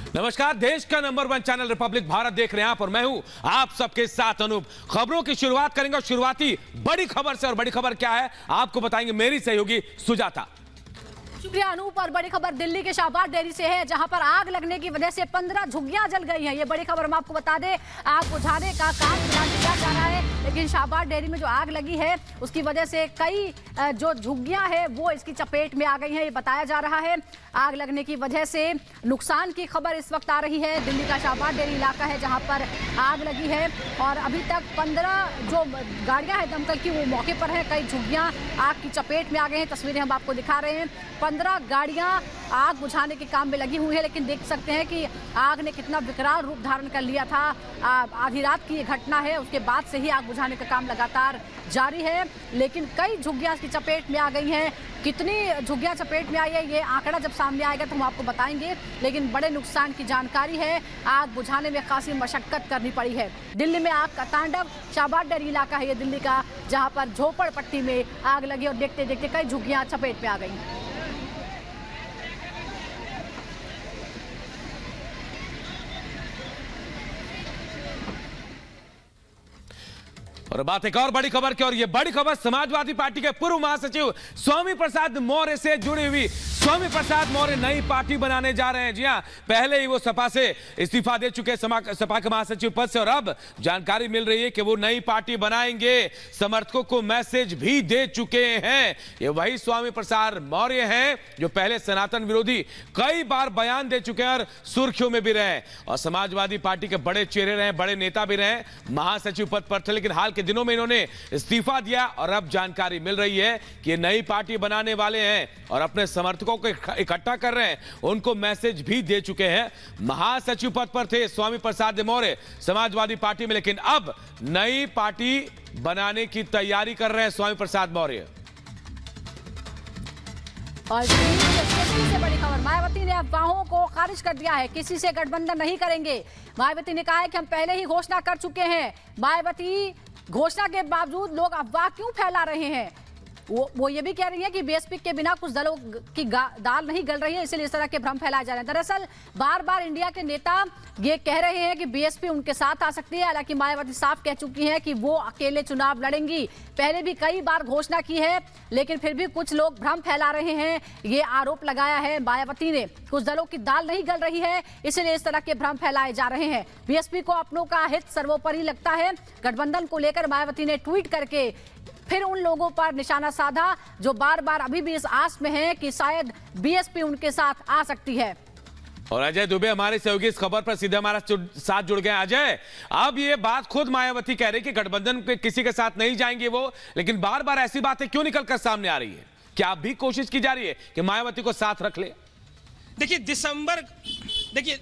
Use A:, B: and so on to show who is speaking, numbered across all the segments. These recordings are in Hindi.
A: नमस्कार, देश का नंबर 1 चैनल रिपब्लिक भारत देख रहे हैं आप और मैं हूं आप सबके साथ अनूप। खबरों की शुरुआत करेंगे और शुरुआती बड़ी खबर से। और बड़ी खबर क्या है आपको बताएंगे मेरी सहयोगी सुजाता।
B: शुक्रिया अनूप। और बड़ी खबर दिल्ली के शाहबाद डेयरी से है, जहां पर आग लगने की वजह से 15 झुग्गियां जल गई हैं। ये बड़ी खबर हम आपको बता दें। आग बुझाने का काम किया जा रहा है, लेकिन शाहबाद डेयरी में जो आग लगी है उसकी वजह से कई जो झुग्गियां हैं वो इसकी चपेट में आ गई हैं, ये बताया जा रहा है। आग लगने की वजह से नुकसान की खबर इस वक्त आ रही है। दिल्ली का शाहबाद डेयरी इलाका है जहां पर आग लगी है और अभी तक 15 जो गाड़ियां हैं दमकल की वो मौके पर है। कई झुग्गियां आग की चपेट में आ गए हैं, तस्वीरें हम आपको दिखा रहे हैं। 15 गाड़ियां आग बुझाने के काम में लगी हुई है, लेकिन देख सकते हैं कि आग ने कितना विकराल रूप धारण कर लिया था। आधी रात की ये घटना है, उसके बाद से ही आग बुझाने का काम लगातार जारी है, लेकिन कई झुग्गियां इसकी चपेट में आ गई हैं। कितनी झुग्गियां चपेट में आई है ये आंकड़ा जब सामने आएगा तो हम आपको बताएंगे, लेकिन बड़े नुकसान की जानकारी है। आग बुझाने में खासी मशक्कत करनी पड़ी है। दिल्ली में आग का तांडव। शाहबाद डेयरी इलाका है ये दिल्ली का, जहां पर झोपड़पट्टी में आग लगी और देखते देखते कई झुग्गियां चपेट में आ गई।
A: और बात एक और बड़ी खबर की, और ये बड़ी खबर समाजवादी पार्टी के पूर्व महासचिव स्वामी प्रसाद मौर्य से जुड़ी हुई। स्वामी प्रसाद मौर्य नई पार्टी बनाने जा रहे हैं। जी हां, पहले ही वो सपा से इस्तीफा दे चुके सपा के महासचिव पद से, और अब जानकारी मिल रही है कि वो नई पार्टी बनाएंगे। समर्थकों को मैसेज भी दे चुके हैं। ये वही स्वामी प्रसाद मौर्य हैं जो पहले सनातन विरोधी कई बार बयान दे चुके हैं और सुर्खियों में भी रहे, और समाजवादी पार्टी के बड़े चेहरे रहे, बड़े नेता भी रहे, महासचिव पद पर थे, लेकिन हाल के दिनों में इन्होंने इस्तीफा दिया और अब जानकारी मिल रही है कि नई पार्टी बनाने वाले हैं और अपने समर्थकों को इकट्ठा कर रहे हैं। उनको मैसेज भी दे चुके हैं। महासचिव पद पर थे स्वामी प्रसाद मौर्य समाजवादी पार्टी में, लेकिन अब नई पार्टी बनाने की तैयारी कर रहे हैं स्वामी प्रसाद मौर्य।
B: और से बड़ी खबर, मायावती ने अफवाहों को खारिज कर दिया है। किसी से गठबंधन नहीं करेंगे। मायावती ने कहा है कि हम पहले ही घोषणा कर चुके हैं। मायावती घोषणा के बावजूद लोग अफवाह क्यों फैला रहे हैं? वो ये भी कह रही है कि बीएसपी के बिना कुछ दलों की दाल नहीं गल रही है, इसलिए इस तरह के भ्रम फैलाए जा रहे हैं। दरअसल बार बार इंडिया के नेता ये कह रहे हैं कि बीएसपी उनके साथ आ सकती है। हालांकि मायावती साफ कह चुकी हैं कि वो अकेले चुनाव लड़ेंगी। पहले भी कई बार घोषणा की है, लेकिन फिर भी कुछ लोग भ्रम फैला रहे हैं। ये आरोप लगाया है मायावती ने, कुछ दलों की दाल नहीं गल रही है, इसलिए इस तरह के भ्रम फैलाए जा रहे हैं। बीएसपी को अपनों का हित सर्वोपरि लगता है। गठबंधन को लेकर मायावती ने ट्वीट करके फिर उन लोगों पर निशाना साधा जो बार बार अभी भी इस आस में हैं कि शायद बीएसपी उनके साथ आ सकती है।
A: और अजय दुबे हमारे सहयोगी इस खबर पर सीधे हमारा साथ जुड़ गए। अजय, अब ये बात खुद मायावती कह रही कि गठबंधन के किसी के साथ नहीं जाएंगे वो, लेकिन बार बार ऐसी बातें क्यों निकलकर सामने आ रही है? क्या अब भी कोशिश की जा रही है कि मायावती को साथ रख ले?
C: देखिए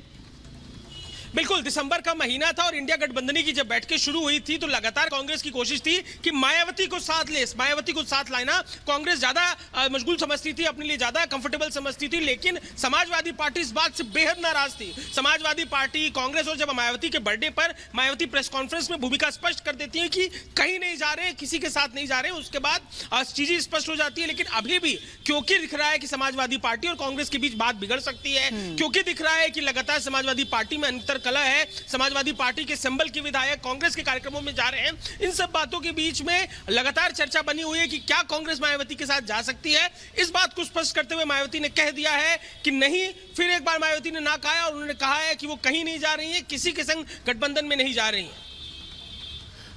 C: बिल्कुल दिसंबर का महीना था और इंडिया गठबंधन की जब बैठकें शुरू हुई थी तो लगातार कांग्रेस की कोशिश थी कि मायावती को साथ ले, मायावती को साथ लाना कांग्रेस ज्यादा मशगूल समझती थी, अपने लिए ज्यादा कंफर्टेबल समझती थी, लेकिन समाजवादी पार्टी इस बात से बेहद नाराज थी। समाजवादी पार्टी, कांग्रेस, और जब मायावती के बर्थडे पर मायावती प्रेस कॉन्फ्रेंस में भूमिका स्पष्ट कर देती है कि कहीं नहीं जा रहे, किसी के साथ नहीं जा रहे, उसके बाद चीजें स्पष्ट हो जाती है। लेकिन अभी भी क्योंकि दिख रहा है कि समाजवादी पार्टी और कांग्रेस के बीच बात बिगड़ सकती है, क्योंकि दिख रहा है कि लगातार समाजवादी पार्टी में अंतर कला है, समाजवादी पार्टी के सिंबल के विधायक कांग्रेस के कार्यक्रमों में जा रहे हैं, इन सब बातों के बीच में लगातार चर्चा बनी हुई है कि क्या कांग्रेस मायावती के साथ जा सकती है। इस बात को स्पष्ट करते हुए मायावती ने कह दिया है कि नहीं। फिर एक बार मायावती ने ना कहा और उन्होंने कहा है कि वो कहीं नहीं जा रही है, किसी के संग गठबंधन में नहीं जा रही है।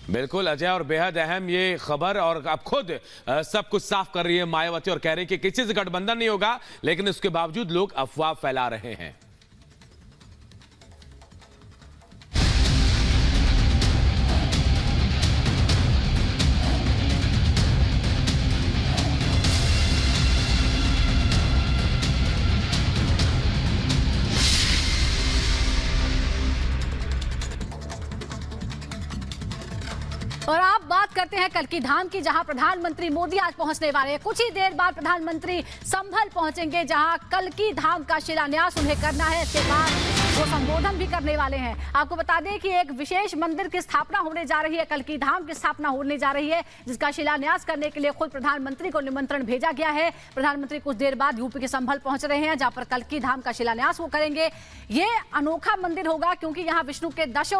A: बिल्कुल अजय, और बेहद अहम ये खबर, और अब खुद सब कुछ साफ कर रही है मायावती और कह रही है कि किसी से गठबंधन नहीं होगा, लेकिन उसके बावजूद लोग अफवाह फैला रहे हैं।
B: और आप बात करते हैं कल्की धाम की, जहां प्रधानमंत्री मोदी आज पहुंचने वाले हैं। कुछ ही देर बाद प्रधानमंत्री संभल पहुंचेंगे, जहां कल्की धाम का शिलान्यास उन्हें करना है। इसके बाद वो संबोधन भी करने वाले हैं। आपको बता दें कि एक विशेष मंदिर की स्थापना होने जा रही है, कल्की धाम की स्थापना होने जा रही है, जिसका शिलान्यास करने के लिए खुद प्रधानमंत्री को निमंत्रण भेजा गया है। प्रधानमंत्री कुछ देर बाद यूपी के संभल पहुंच रहे हैं, जहां पर कल्की धाम का शिलान्यास वो करेंगे। ये अनोखा मंदिर होगा क्योंकि यहाँ विष्णु के 10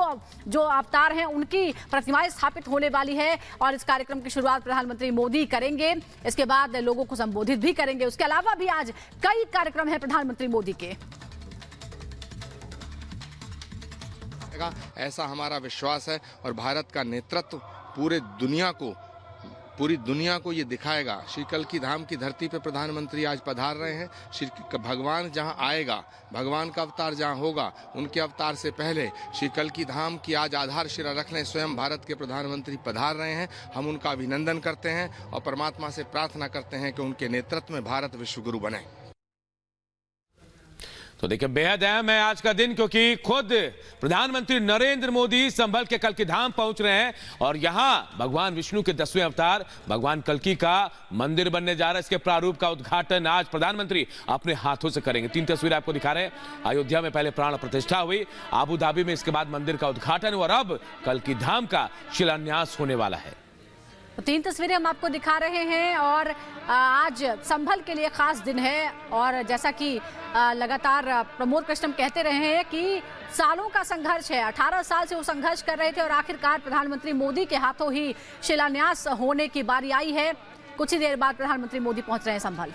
B: जो अवतार हैं उनकी प्रतिमाएं स्थापित होने वाली है और इस कार्यक्रम की शुरुआत प्रधानमंत्री मोदी करेंगे। इसके बाद लोगों को संबोधित भी करेंगे। उसके अलावा भी आज कई कार्यक्रम हैं प्रधानमंत्री मोदी के।
D: ऐसा हमारा विश्वास है और भारत का नेतृत्व पूरी दुनिया को ये दिखाएगा। श्री कल्की धाम की धरती पे प्रधानमंत्री आज पधार रहे हैं। श्री भगवान जहां आएगा, भगवान का अवतार जहां होगा, उनके अवतार से पहले श्री कल्की धाम की आज आधारशिला रखने स्वयं भारत के प्रधानमंत्री पधार रहे हैं। हम उनका अभिनंदन करते हैं और परमात्मा से प्रार्थना करते हैं कि उनके नेतृत्व में भारत विश्वगुरु बने।
A: तो देखिए, बेहद अहम है आज का दिन, क्योंकि खुद प्रधानमंत्री नरेंद्र मोदी संभल के कल्की धाम पहुंच रहे हैं और यहां भगवान विष्णु के 10वें अवतार भगवान कल्की का मंदिर बनने जा रहा है। इसके प्रारूप का उद्घाटन आज प्रधानमंत्री अपने हाथों से करेंगे। 3 तस्वीरें आपको दिखा रहे हैं। अयोध्या में पहले प्राण प्रतिष्ठा हुई, आबू धाबी में इसके बाद मंदिर का उद्घाटन हुआ और अब कल्की धाम का शिलान्यास होने वाला है।
B: 3 तस्वीरें हम आपको दिखा रहे हैं और आज संभल के लिए खास दिन है और जैसा कि लगातार प्रमोद कृष्णम कहते रहे हैं कि सालों का संघर्ष है, 18 साल से वो संघर्ष कर रहे थे और आखिरकार प्रधानमंत्री मोदी के हाथों ही शिलान्यास होने की बारी आई है। कुछ ही देर बाद प्रधानमंत्री मोदी पहुंच रहे हैं संभल।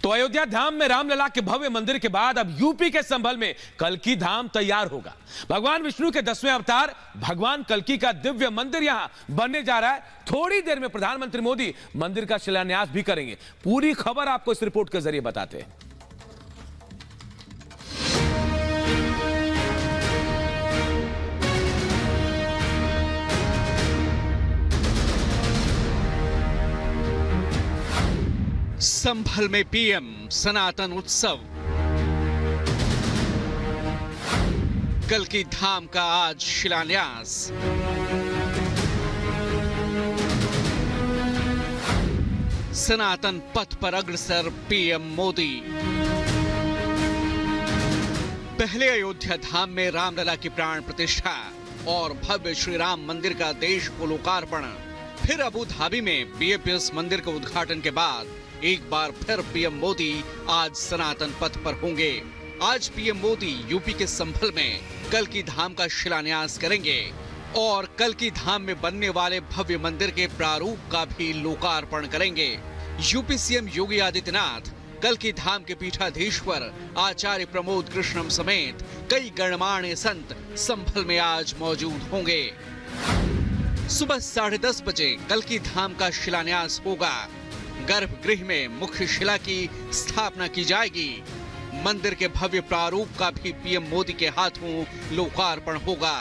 A: तो अयोध्या धाम में रामलला के भव्य मंदिर के बाद अब यूपी के संभल में कल्की धाम तैयार होगा। भगवान विष्णु के 10वें अवतार भगवान कल्की का दिव्य मंदिर यहां बनने जा रहा है। थोड़ी देर में प्रधानमंत्री मोदी मंदिर का शिलान्यास भी करेंगे। पूरी खबर आपको इस रिपोर्ट के जरिए बताते हैं।
E: संभल में पीएम सनातन उत्सव, कल्की धाम का आज शिलान्यास। सनातन पथ पर अग्रसर पीएम मोदी। पहले अयोध्या धाम में रामलला की प्राण प्रतिष्ठा और भव्य श्री राम मंदिर का देश को लोकार्पण, फिर अबू धाबी में बीएपीएस मंदिर के उद्घाटन के बाद एक बार फिर पीएम मोदी आज सनातन पथ पर होंगे। आज पीएम मोदी यूपी के संभल में कल्की धाम का शिलान्यास करेंगे और कल्की धाम में बनने वाले भव्य मंदिर के प्रारूप का भी लोकार्पण करेंगे। यूपी सीएम योगी आदित्यनाथ, कल्की धाम के पीठाधीश्वर आचार्य प्रमोद कृष्णम समेत कई गणमान्य संत संभल में आज मौजूद होंगे। सुबह 10:30 बजे कल्की धाम का शिलान्यास होगा। गर्भगृह में मुख्य शिला की स्थापना की जाएगी। मंदिर के भव्य प्रारूप का भी पीएम मोदी के हाथों लोकार्पण होगा।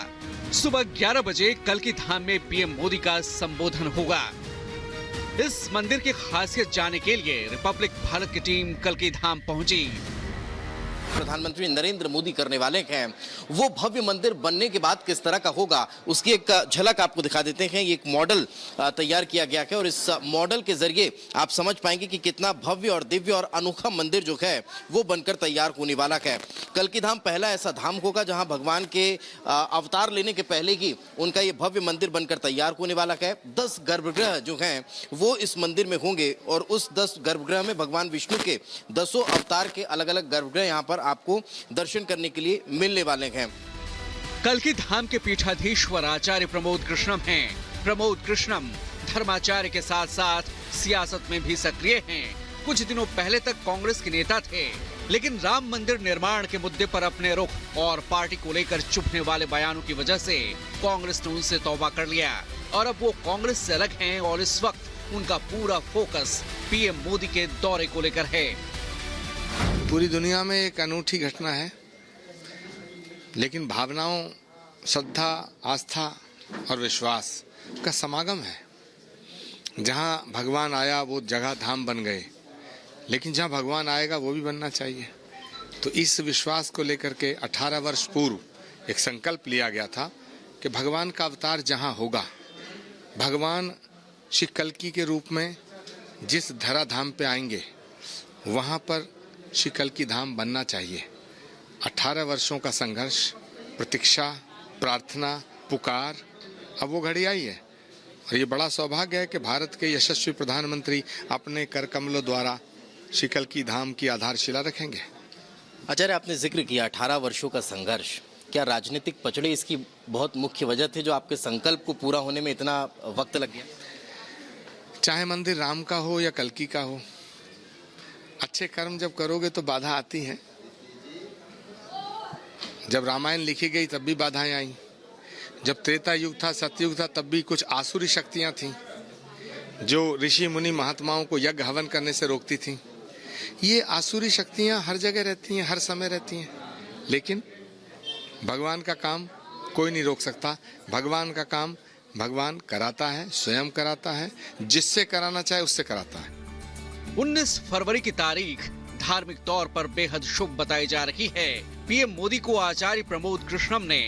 E: सुबह 11 बजे कल्की धाम में पीएम मोदी का संबोधन होगा। इस मंदिर की खासियत जानने के लिए रिपब्लिक भारत की टीम कल्की धाम पहुंची।
F: प्रधानमंत्री नरेंद्र मोदी करने वाले हैं, वो भव्य मंदिर बनने के बाद किस तरह का होगा उसकी एक झलक आपको दिखा देते हैं। ये एक मॉडल तैयार किया गया है और इस मॉडल के जरिए आप समझ पाएंगे कि कितना भव्य और दिव्य और अनोखा मंदिर जो है वो बनकर तैयार होने वाला है। कल्की धाम पहला ऐसा धाम होगा जहां भगवान के अवतार लेने के पहले ही उनका ये भव्य मंदिर बनकर तैयार होने वाला है। 10 गर्भगृह जो हैं वो इस मंदिर में होंगे और उस 10 गर्भगृह में भगवान विष्णु के 10 अवतार के अलग अलग गर्भगृह यहाँ पर आपको दर्शन करने के लिए मिलने वाले हैं।
E: कल्की धाम के पीठाधीश्वर आचार्य प्रमोद कृष्णम हैं। प्रमोद कृष्णम धर्माचार्य के साथ साथ सियासत में भी सक्रिय हैं। कुछ दिनों पहले तक कांग्रेस के नेता थे, लेकिन राम मंदिर निर्माण के मुद्दे पर अपने रुख और पार्टी को लेकर चुभने वाले बयानों की वजह से कांग्रेस ने उनसे तौबा कर लिया और अब वो कांग्रेस से अलग हैं और इस वक्त उनका पूरा फोकस पीएम मोदी के दौरे को लेकर है।
D: पूरी दुनिया में एक अनूठी घटना है, लेकिन भावनाओं, श्रद्धा, आस्था और विश्वास का समागम है। जहां भगवान आया वो जगह धाम बन गए, लेकिन जहां भगवान आएगा वो भी बनना चाहिए। तो इस विश्वास को लेकर के 18 वर्ष पूर्व एक संकल्प लिया गया था कि भगवान का अवतार जहां होगा, भगवान श्री कल्की के रूप में जिस धराधाम पे आएंगे वहां पर श्री कल्कि धाम बनना चाहिए। 18 वर्षों का संघर्ष, प्रतीक्षा, प्रार्थना, पुकार, अब वो घड़ी आई है और ये बड़ा सौभाग्य है कि भारत के यशस्वी प्रधानमंत्री अपने कर कमलों द्वारा श्री कल्कि धाम की आधारशिला रखेंगे।
F: आचार्य, आपने जिक्र किया 18 वर्षों का संघर्ष, क्या राजनीतिक पचड़े इसकी बहुत मुख्य वजह थे जो आपके संकल्प को पूरा होने में इतना वक्त लग गया?
D: चाहे मंदिर राम का हो या कल्कि का हो, अच्छे कर्म जब करोगे तो बाधा आती है। जब रामायण लिखी गई तब भी बाधाएं आई, जब त्रेता युग था, सतयुग था, तब भी कुछ आसुरी शक्तियां थीं जो ऋषि मुनि महात्माओं को यज्ञ हवन करने से रोकती थीं। ये आसुरी शक्तियां हर जगह रहती हैं, हर समय रहती हैं, लेकिन भगवान का काम कोई नहीं रोक सकता। भगवान का काम भगवान कराता है, स्वयं कराता है, जिससे कराना चाहे उससे कराता है।
E: 19 फरवरी की तारीख धार्मिक तौर पर बेहद शुभ बताई जा रही है। पीएम मोदी को आचार्य प्रमोद कृष्णम ने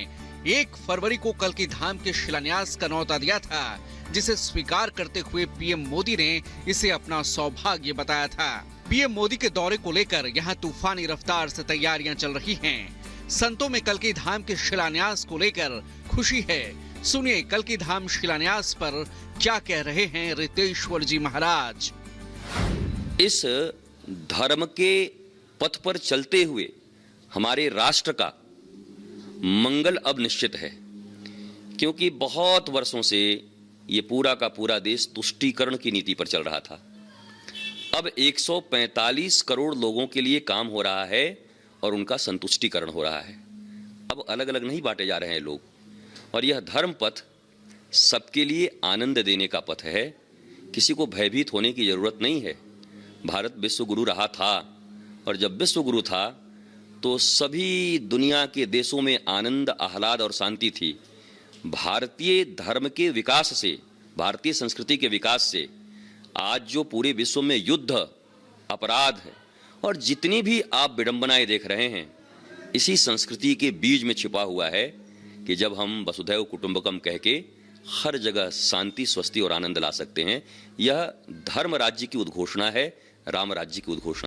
E: 1 फरवरी को कल्कि धाम के शिलान्यास का न्योता दिया था, जिसे स्वीकार करते हुए पीएम मोदी ने इसे अपना सौभाग्य बताया था। पीएम मोदी के दौरे को लेकर यहाँ तूफानी रफ्तार से तैयारियां चल रही हैं। संतों में कल्कि धाम के शिलान्यास को लेकर खुशी है। सुनिए कल्कि धाम शिलान्यास पर क्या कह रहे हैं रितेश्वर जी महाराज।
G: इस धर्म के पथ पर चलते हुए हमारे राष्ट्र का मंगल अब निश्चित है, क्योंकि बहुत वर्षों से ये पूरा का पूरा देश तुष्टीकरण की नीति पर चल रहा था। अब 145 करोड़ लोगों के लिए काम हो रहा है और उनका संतुष्टीकरण हो रहा है। अब अलग अलग नहीं बांटे जा रहे हैं लोग, और यह धर्म पथ सबके लिए आनंद देने का पथ है। किसी को भयभीत होने की जरूरत नहीं है। भारत विश्व गुरु रहा था, और जब विश्व गुरु था तो सभी दुनिया के देशों में आनंद, आह्लाद और शांति थी। भारतीय धर्म के विकास से, भारतीय संस्कृति के विकास से आज जो पूरे विश्व में युद्ध, अपराध है और जितनी भी आप विडंबनाएं देख रहे हैं, इसी संस्कृति के बीज में छिपा हुआ है कि जब हम वसुधैव कुटुंबकम कह के हर जगह शांति, स्वस्ति और आनंद ला सकते हैं। यह धर्म राज्य की उद्घोषणा है, राम राज्य की उद्घोषणा।